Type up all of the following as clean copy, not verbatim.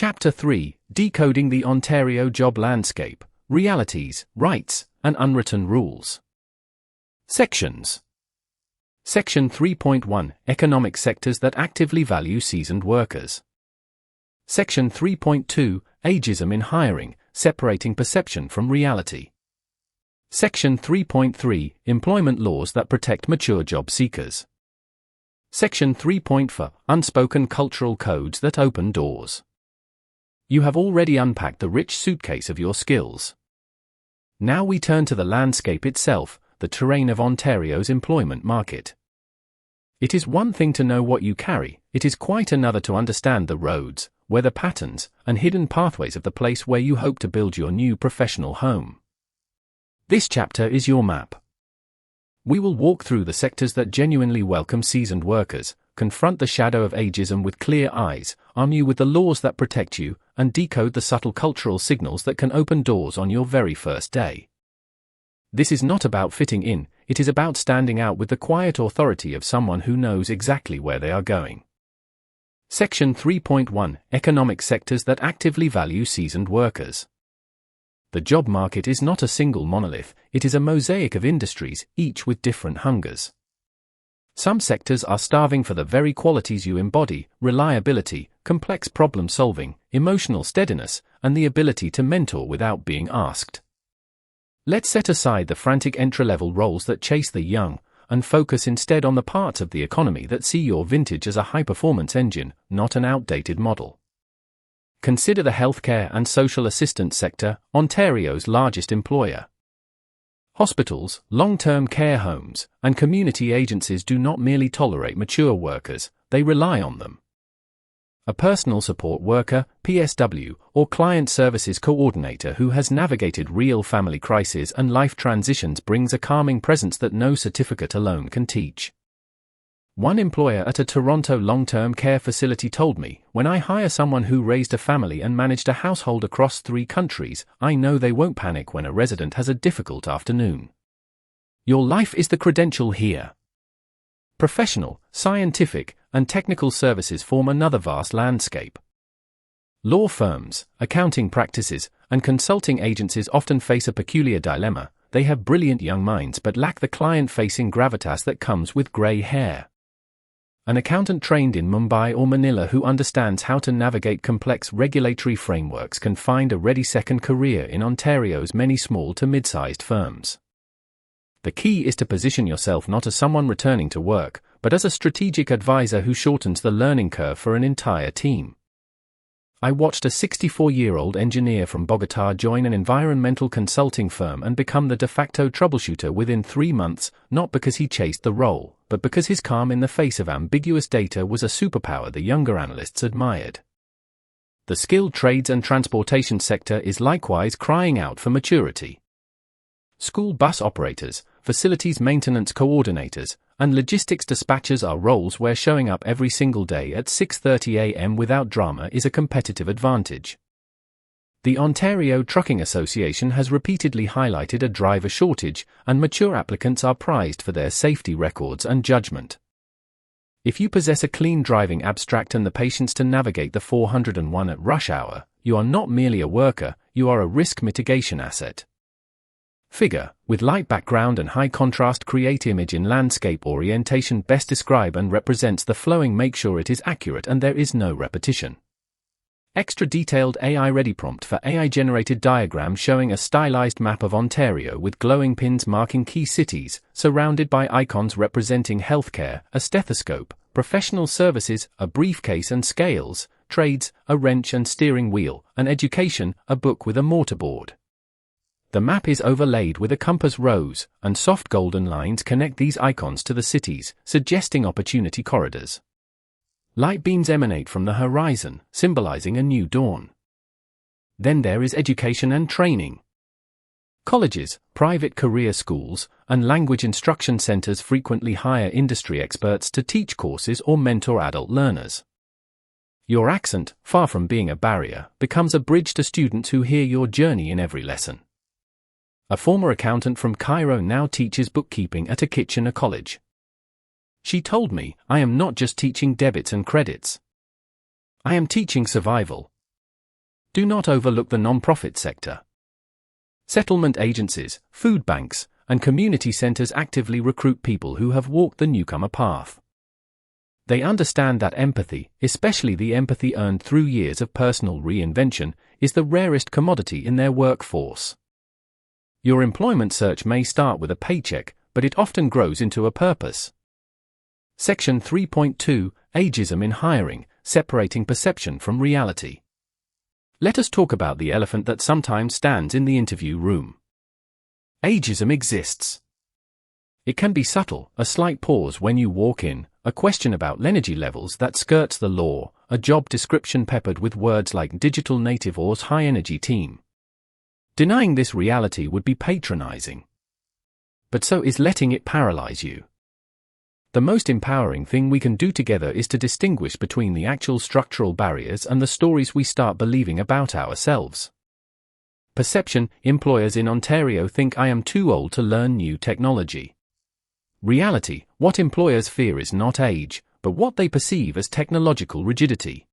Chapter 3, Decoding the Ontario Job Landscape, Realities, Rights, and Unwritten Rules. Sections. Section 3.1, Economic Sectors that Actively Value Seasoned Workers. Section 3.2, Ageism in Hiring, Separating Perception from Reality. Section 3.3, Employment Laws that Protect Mature Job Seekers. Section 3.4, Unspoken Cultural Codes that Open Doors. You have already unpacked the rich suitcase of your skills. Now we turn to the landscape itself, the terrain of Ontario's employment market. It is one thing to know what you carry, it is quite another to understand the roads, weather patterns, and hidden pathways of the place where you hope to build your new professional home. This chapter is your map. We will walk through the sectors that genuinely welcome seasoned workers, confront the shadow of ageism with clear eyes, arm you with the laws that protect you, and decode the subtle cultural signals that can open doors on your very first day. This is not about fitting in, it is about standing out with the quiet authority of someone who knows exactly where they are going. Section 3.1, Economic Sectors that Actively Value Seasoned Workers. The job market is not a single monolith, it is a mosaic of industries, each with different hungers. Some sectors are starving for the very qualities you embody: reliability, complex problem solving, emotional steadiness, and the ability to mentor without being asked. Let's set aside the frantic entry-level roles that chase the young, and focus instead on the parts of the economy that see your vintage as a high-performance engine, not an outdated model. Consider the healthcare and social assistance sector, Ontario's largest employer. Hospitals, long-term care homes, and community agencies do not merely tolerate mature workers, they rely on them. A personal support worker, PSW, or client services coordinator who has navigated real family crises and life transitions brings a calming presence that no certificate alone can teach. One employer at a Toronto long-term care facility told me, "When I hire someone who raised a family and managed a household across 3 countries, I know they won't panic when a resident has a difficult afternoon." Your life is the credential here. Professional, scientific, and technical services form another vast landscape. Law firms, accounting practices, and consulting agencies often face a peculiar dilemma. They have brilliant young minds but lack the client-facing gravitas that comes with grey hair. An accountant trained in Mumbai or Manila who understands how to navigate complex regulatory frameworks can find a ready second career in Ontario's many small to mid-sized firms. The key is to position yourself not as someone returning to work, but as a strategic advisor who shortens the learning curve for an entire team. I watched a 64-year-old engineer from Bogotá join an environmental consulting firm and become the de facto troubleshooter within 3 months, not because he chased the role, but because his calm in the face of ambiguous data was a superpower the younger analysts admired. The skilled trades and transportation sector is likewise crying out for maturity. School bus operators, facilities maintenance coordinators, and logistics dispatchers are roles where showing up every single day at 6:30 a.m. without drama is a competitive advantage. The Ontario Trucking Association has repeatedly highlighted a driver shortage, and mature applicants are prized for their safety records and judgment. If you possess a clean driving abstract and the patience to navigate the 401 at rush hour, you are not merely a worker, you are a risk mitigation asset. Figure, with light background and high contrast, create image in landscape orientation best describe and represents the flowing. Make sure it is accurate and there is no repetition. Extra detailed AI-ready prompt for AI-generated diagram showing a stylized map of Ontario with glowing pins marking key cities, surrounded by icons representing healthcare, a stethoscope, professional services, a briefcase and scales, trades, a wrench and steering wheel, and education, a book with a mortarboard. The map is overlaid with a compass rose, and soft golden lines connect these icons to the cities, suggesting opportunity corridors. Light beams emanate from the horizon, symbolizing a new dawn. Then there is education and training. Colleges, private career schools, and language instruction centers frequently hire industry experts to teach courses or mentor adult learners. Your accent, far from being a barrier, becomes a bridge to students who hear your journey in every lesson. A former accountant from Cairo now teaches bookkeeping at a Kitchener college. She told me, "I am not just teaching debits and credits. I am teaching survival." Do not overlook the non-profit sector. Settlement agencies, food banks, and community centers actively recruit people who have walked the newcomer path. They understand that empathy, especially the empathy earned through years of personal reinvention, is the rarest commodity in their workforce. Your employment search may start with a paycheck, but it often grows into a purpose. Section 3.2, Ageism in Hiring, Separating Perception from Reality. Let us talk about the elephant that sometimes stands in the interview room. Ageism exists. It can be subtle, a slight pause when you walk in, a question about energy levels that skirts the law, a job description peppered with words like digital native or high-energy team. Denying this reality would be patronizing. But so is letting it paralyze you. The most empowering thing we can do together is to distinguish between the actual structural barriers and the stories we start believing about ourselves. Perception: employers in Ontario think I am too old to learn new technology. Reality: what employers fear is not age, but what they perceive as technological rigidity.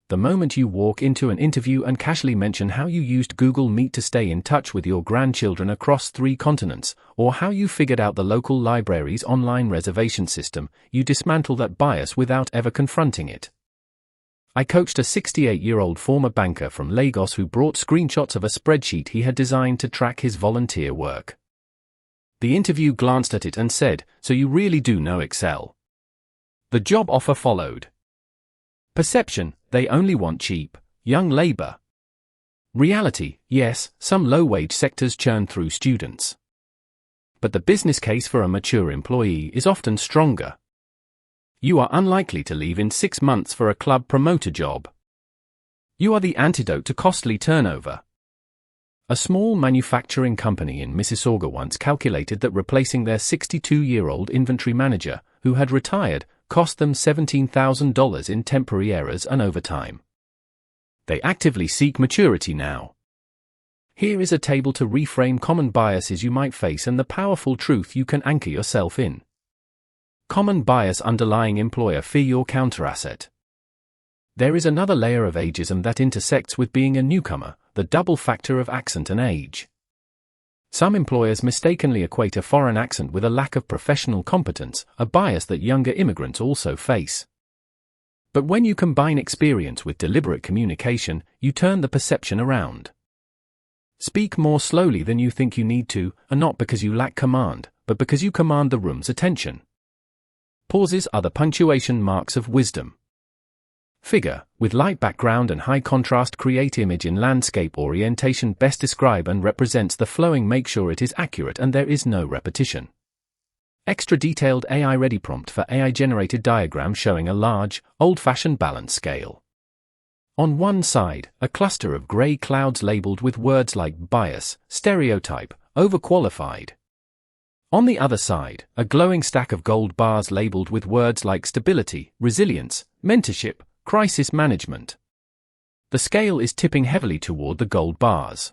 The moment you walk into an interview and casually mention how you used Google Meet to stay in touch with your grandchildren across 3 continents, or how you figured out the local library's online reservation system, you dismantle that bias without ever confronting it. I coached a 68-year-old former banker from Lagos who brought screenshots of a spreadsheet he had designed to track his volunteer work. The interview glanced at it and said, "So you really do know Excel?" The job offer followed. Perception: they only want cheap, young labor. Reality: yes, some low-wage sectors churn through students. But the business case for a mature employee is often stronger. You are unlikely to leave in 6 months for a club promoter job. You are the antidote to costly turnover. A small manufacturing company in Mississauga once calculated that replacing their 62-year-old inventory manager, who had retired, cost them $17,000 in temporary errors and overtime. They actively seek maturity now. Here is a table to reframe common biases you might face and the powerful truth you can anchor yourself in. Common bias underlying employer fear: your counterasset. There is another layer of ageism that intersects with being a newcomer, the double factor of accent and age. Some employers mistakenly equate a foreign accent with a lack of professional competence, a bias that younger immigrants also face. But when you combine experience with deliberate communication, you turn the perception around. Speak more slowly than you think you need to, and not because you lack command, but because you command the room's attention. Pauses are the punctuation marks of wisdom. Figure, with light background and high contrast, create image in landscape orientation best describe and represents the flowing. Make sure it is accurate and there is no repetition. Extra detailed AI-ready prompt for AI-generated diagram showing a large, old-fashioned balance scale. On one side, a cluster of gray clouds labeled with words like bias, stereotype, overqualified. On the other side, a glowing stack of gold bars labeled with words like stability, resilience, mentorship, crisis management. The scale is tipping heavily toward the gold bars.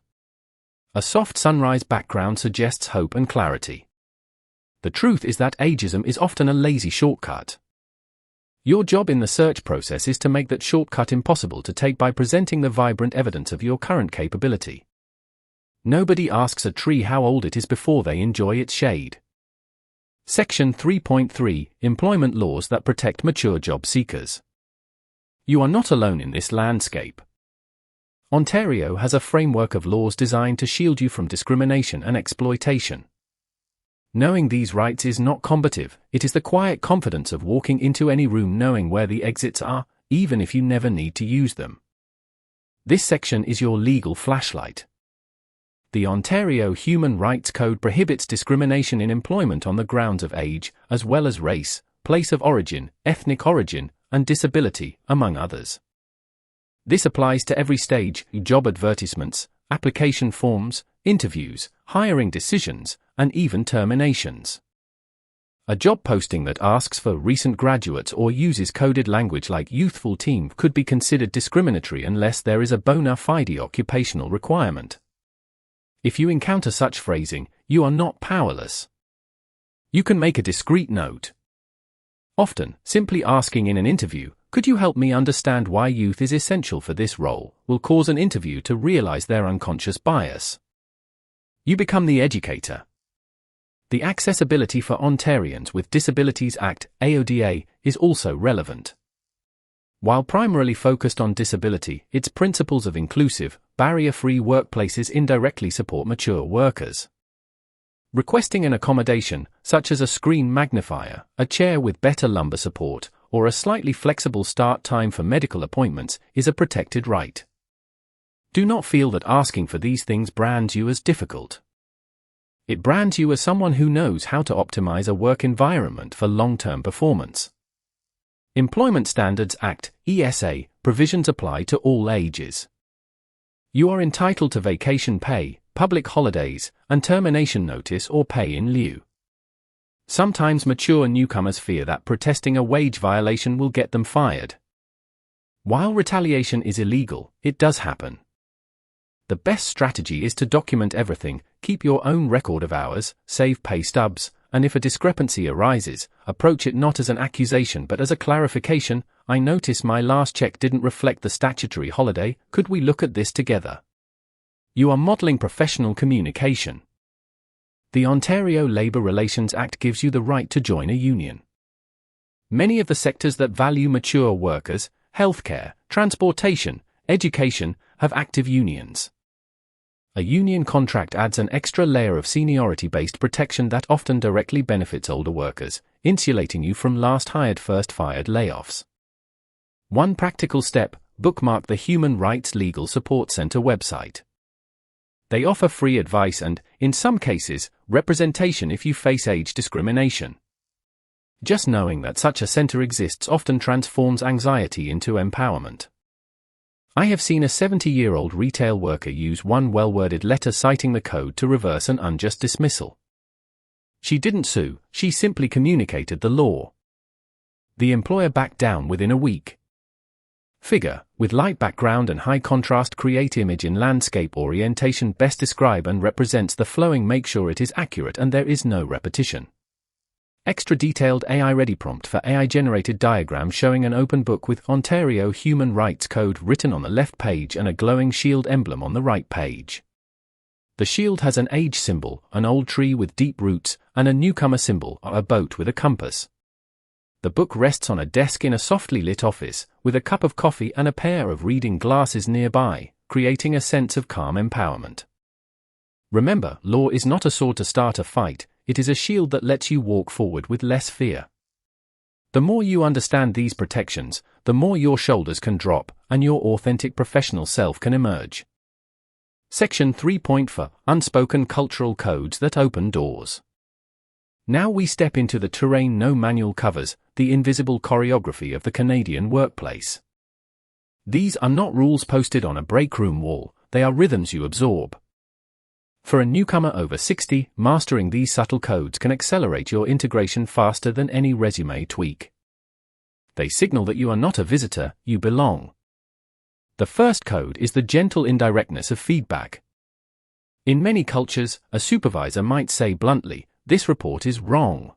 A soft sunrise background suggests hope and clarity. The truth is that ageism is often a lazy shortcut. Your job in the search process is to make that shortcut impossible to take by presenting the vibrant evidence of your current capability. Nobody asks a tree how old it is before they enjoy its shade. Section 3.3, Employment Laws that Protect Mature Job Seekers. You are not alone in this landscape. Ontario has a framework of laws designed to shield you from discrimination and exploitation. Knowing these rights is not combative, it is the quiet confidence of walking into any room knowing where the exits are, even if you never need to use them. This section is your legal flashlight. The Ontario Human Rights Code prohibits discrimination in employment on the grounds of age, as well as race, place of origin, ethnic origin, and disability, among others. This applies to every stage: job advertisements, application forms, interviews, hiring decisions, and even terminations. A job posting that asks for recent graduates or uses coded language like youthful team could be considered discriminatory unless there is a bona fide occupational requirement. If you encounter such phrasing, you are not powerless. You can make a discreet note. Often, simply asking in an interview, Could you help me understand why youth is essential for this role? Will cause an interview to realize their unconscious bias. You become the educator. The Accessibility for Ontarians with Disabilities Act, AODA, is also relevant. While primarily focused on disability, its principles of inclusive, barrier-free workplaces indirectly support mature workers. Requesting an accommodation, such as a screen magnifier, a chair with better lumbar support, or a slightly flexible start time for medical appointments, is a protected right. Do not feel that asking for these things brands you as difficult. It brands you as someone who knows how to optimize a work environment for long-term performance. Employment Standards Act, ESA, provisions apply to all ages. You are entitled to vacation pay, public holidays, and termination notice or pay in lieu. Sometimes mature newcomers fear that protesting a wage violation will get them fired. While retaliation is illegal, it does happen. The best strategy is to document everything, keep your own record of hours, save pay stubs, and if a discrepancy arises, approach it not as an accusation but as a clarification. I notice my last check didn't reflect the statutory holiday, could we look at this together? You are modeling professional communication. The Ontario Labour Relations Act gives you the right to join a union. Many of the sectors that value mature workers, healthcare, transportation, education, have active unions. A union contract adds an extra layer of seniority-based protection that often directly benefits older workers, insulating you from last hired first fired layoffs. One practical step, bookmark the Human Rights Legal Support Center website. They offer free advice and, in some cases, representation if you face age discrimination. Just knowing that such a center exists often transforms anxiety into empowerment. I have seen a 70-year-old retail worker use one well-worded letter citing the code to reverse an unjust dismissal. She didn't sue, she simply communicated the law. The employer backed down within a week. Figure, with light background and high contrast, create image in landscape orientation best describe and represents the flowing. Make sure it is accurate and there is no repetition. Extra detailed AI-ready prompt for AI-generated diagram showing an open book with Ontario Human Rights Code written on the left page and a glowing shield emblem on the right page. The shield has an age symbol, an old tree with deep roots, and a newcomer symbol, a boat with a compass. The book rests on a desk in a softly lit office, with a cup of coffee and a pair of reading glasses nearby, creating a sense of calm empowerment. Remember, law is not a sword to start a fight, it is a shield that lets you walk forward with less fear. The more you understand these protections, the more your shoulders can drop, and your authentic professional self can emerge. Section 3.4 Unspoken Cultural Codes that Open Doors. Now we step into the terrain no manual covers, the invisible choreography of the Canadian workplace. These are not rules posted on a break room wall, they are rhythms you absorb. For a newcomer over 60, mastering these subtle codes can accelerate your integration faster than any resume tweak. They signal that you are not a visitor, you belong. The first code is the gentle indirectness of feedback. In many cultures, a supervisor might say bluntly, "This report is wrong.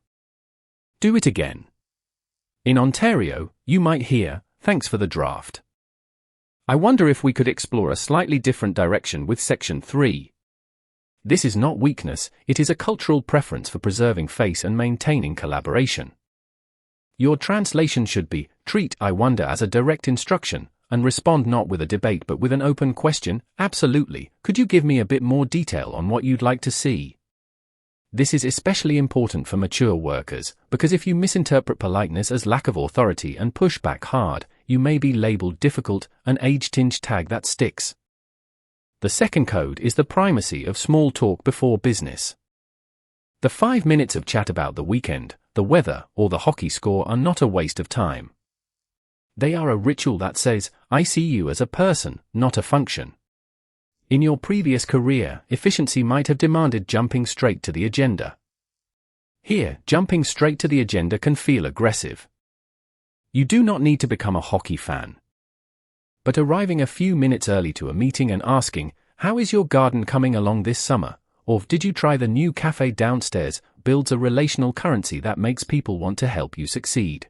Do it again." In Ontario, you might hear, "Thanks for the draft." I wonder if we could explore a slightly different direction with Section 3. This is not weakness, it is a cultural preference for preserving face and maintaining collaboration. Your translation should be, treat "I wonder" as a direct instruction, and respond not with a debate but with an open question. Absolutely, could you give me a bit more detail on what you'd like to see? This is especially important for mature workers, because if you misinterpret politeness as lack of authority and push back hard, you may be labeled difficult, an age-tinged tag that sticks. The second code is the primacy of small talk before business. The 5 minutes of chat about the weekend, the weather, or the hockey score are not a waste of time. They are a ritual that says, "I see you as a person, not a function." In your previous career, efficiency might have demanded jumping straight to the agenda. Here, jumping straight to the agenda can feel aggressive. You do not need to become a hockey fan. But arriving a few minutes early to a meeting and asking, "How is your garden coming along this summer?" or "Did you try the new cafe downstairs?" builds a relational currency that makes people want to help you succeed.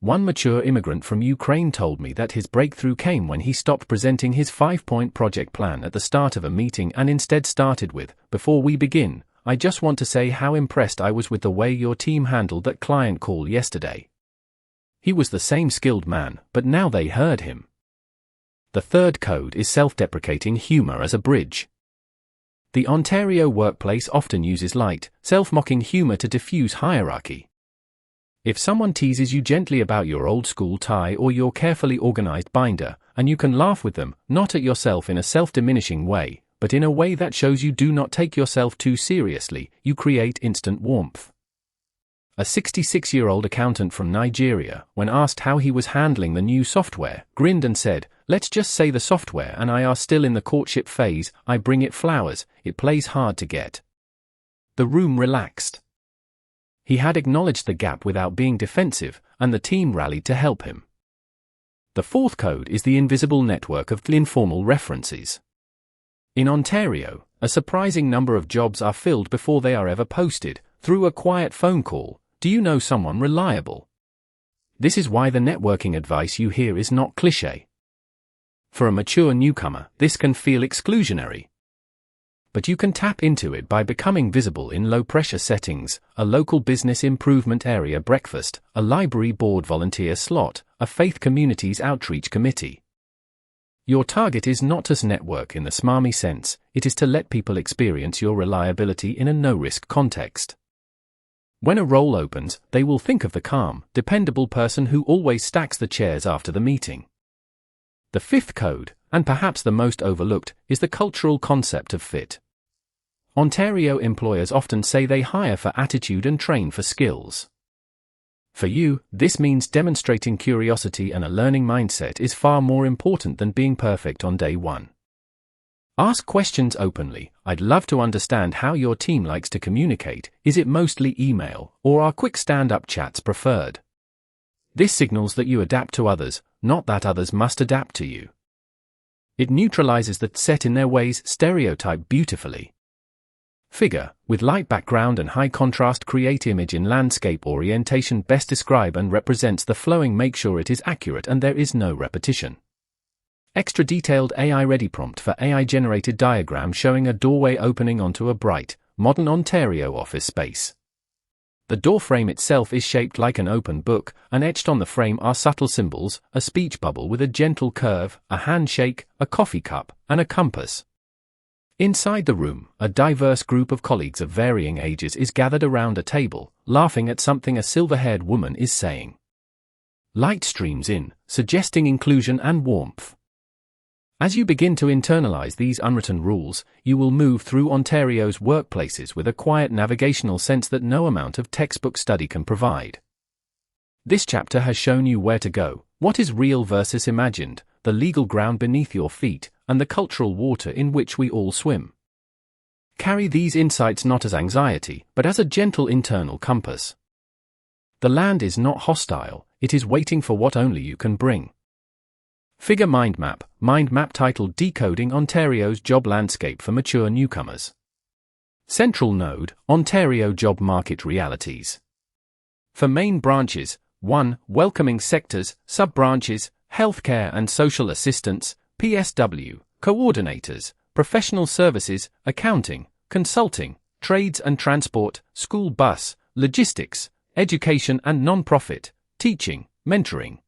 One mature immigrant from Ukraine told me that his breakthrough came when he stopped presenting his 5-point project plan at the start of a meeting and instead started with, "Before we begin, I just want to say how impressed I was with the way your team handled that client call yesterday." He was the same skilled man, but now they heard him. The third code is self-deprecating humor as a bridge. The Ontario workplace often uses light, self-mocking humor to diffuse hierarchy. If someone teases you gently about your old-school tie or your carefully organized binder, and you can laugh with them, not at yourself in a self-diminishing way, but in a way that shows you do not take yourself too seriously, you create instant warmth. A 66-year-old accountant from Nigeria, when asked how he was handling the new software, grinned and said, "Let's just say the software and I are still in the courtship phase. I bring it flowers, it plays hard to get." The room relaxed. He had acknowledged the gap without being defensive, and the team rallied to help him. The fourth code is the invisible network of informal references. In Ontario, a surprising number of jobs are filled before they are ever posted, through a quiet phone call. Do you know someone reliable? This is why the networking advice you hear is not cliché. For a mature newcomer, this can feel exclusionary. But you can tap into it by becoming visible in low-pressure settings, a local business improvement area breakfast, a library board volunteer slot, a faith communities outreach committee. Your target is not to network in the smarmy sense, it is to let people experience your reliability in a no-risk context. When a role opens, they will think of the calm, dependable person who always stacks the chairs after the meeting. The fifth code, and perhaps the most overlooked, is the cultural concept of fit. Ontario employers often say they hire for attitude and train for skills. For you, this means demonstrating curiosity and a learning mindset is far more important than being perfect on day one. Ask questions openly. I'd love to understand how your team likes to communicate. Is it mostly email, or are quick stand-up chats preferred? This signals that you adapt to others, not that others must adapt to you. It neutralizes the set in their ways stereotype beautifully. Figure, with light background and high contrast, create image in landscape orientation best describe and represents the flowing. Make sure it is accurate and there is no repetition. Extra detailed AI-ready prompt for AI-generated diagram showing a doorway opening onto a bright, modern Ontario office space. The door frame itself is shaped like an open book, and etched on the frame are subtle symbols, a speech bubble with a gentle curve, a handshake, a coffee cup, and a compass. Inside the room, a diverse group of colleagues of varying ages is gathered around a table, laughing at something a silver-haired woman is saying. Light streams in, suggesting inclusion and warmth. As you begin to internalize these unwritten rules, you will move through Ontario's workplaces with a quiet navigational sense that no amount of textbook study can provide. This chapter has shown you where to go, what is real versus imagined, the legal ground beneath your feet, and the cultural water in which we all swim. Carry these insights not as anxiety, but as a gentle internal compass. The land is not hostile, it is waiting for what only you can bring. Figure mind map titled Decoding Ontario's Job Landscape for Mature Newcomers. Central node, Ontario Job Market Realities. For main branches, 1. Welcoming sectors, sub-branches, healthcare and social assistance, PSW, coordinators, professional services, accounting, consulting, trades and transport, school bus, logistics, education and non-profit, teaching, mentoring.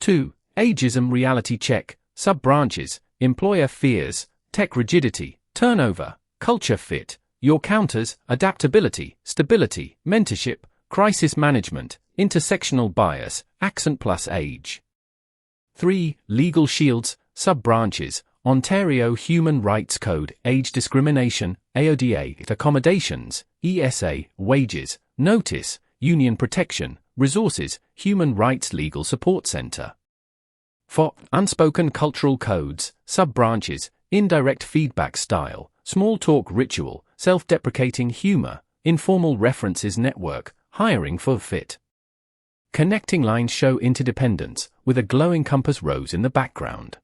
2. Ageism reality check, sub-branches, employer fears, tech rigidity, turnover, culture fit, your counters, adaptability, stability, mentorship, crisis management, intersectional bias, accent plus age. 3. Legal shields, sub-branches, Ontario Human Rights Code, age discrimination, AODA, accommodations, ESA, wages, notice, union protection, resources, human rights legal support center. 4. Unspoken cultural codes, sub-branches, indirect feedback style, small talk ritual, self-deprecating humor, informal references network, hiring for fit. Connecting lines show interdependence, with a glowing compass rose in the background.